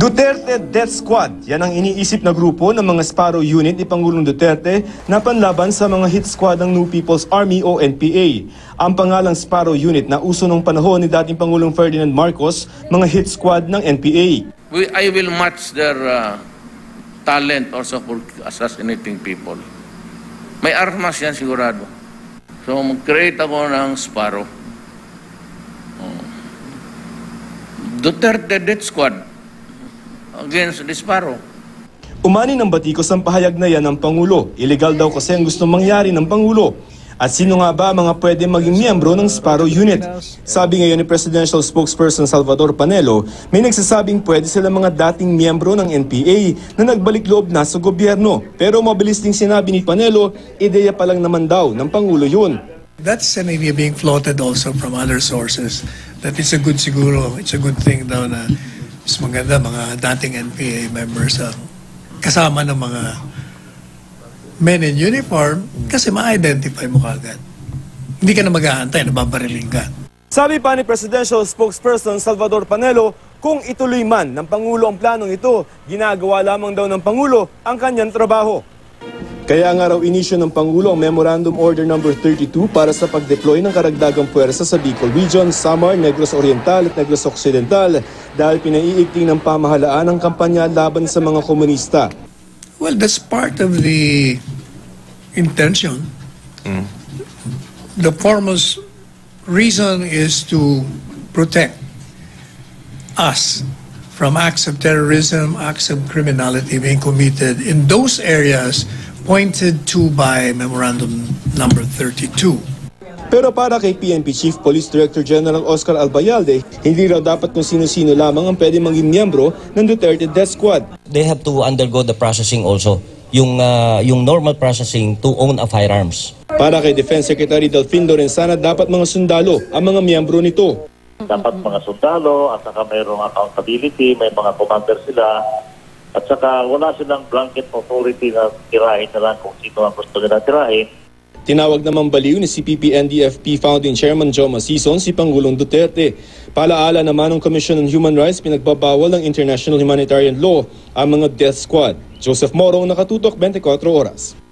Duterte Death Squad, yan ang iniisip na grupo ng mga Sparrow Unit ni Pangulong Duterte na panlaban sa mga hit squad ng New People's Army o NPA. Ang pangalang Sparrow Unit na uso nung panahon ni dating Pangulong Ferdinand Marcos, mga hit squad ng NPA. I will match their talent also for assassinating people. May armas yan sigurado. So mag-create ako ng Sparrow. Duterte Death Squad against the Sparrow. Umani ng batikos ang pahayag na yan ng Pangulo. Illegal daw kasi ang gustong mangyari ng Pangulo. At sino nga ba mga pwede maging miyembro ng Sparrow Unit? Sabi ngayon ni Presidential Spokesperson Salvador Panelo, may nagsasabing pwede sila mga dating miyembro ng NPA na nagbalik loob na sa gobyerno. Pero mabilis ding sinabi ni Panelo, ideya pa lang naman daw ng Pangulo yun. That's an idea being floated also from other sources. That it's a good thing daw na mas maganda mga dating NPA members ang kasama ng mga men in uniform kasi ma-identify mo kagad. Hindi ka na mag-aantay, nababariling ka. Sabi pa ni Presidential Spokesperson Salvador Panelo, kung ituloy man ng Pangulo ang planong ito, ginagawa lamang daw ng Pangulo ang kanyang trabaho. Kaya nga raw inisyo ng Pangulo ang Memorandum Order No. 32 para sa pag-deploy ng karagdagang puwersa sa Bicol Region, Samar, Negros Oriental at Negros Occidental dahil pinaiigting ng pamahalaan ang kampanya laban sa mga komunista. Well, that's part of the intention. The foremost reason is to protect us from acts of terrorism, acts of criminality being committed in those areas pointed to by Memorandum No. 32. Pero para kay PNP Chief Police Director General Oscar Albayalde, hindi raw dapat kung sino-sino lamang ang pwede maging miyembro ng Duterte Death Squad. They have to undergo the processing also, yung normal processing to own a firearms. Para kay Defense Secretary Delfin Lorenzana, dapat mga sundalo ang mga miyembro nito. Dapat mga sundalo at saka mayroong accountability, may mga commander sila at saka wala silang blanket authority na tirahin na lang kung sino ang gusto nila tirahin. Tinawag namang baliw ni CPP-NDFP Founding Chairman Joe Masison si Pangulong Duterte. Palaala naman ng Commission on Human Rights, pinagbabawal ng International Humanitarian Law ang mga death squad. Joseph Moro, Nakatutok, 24 Oras.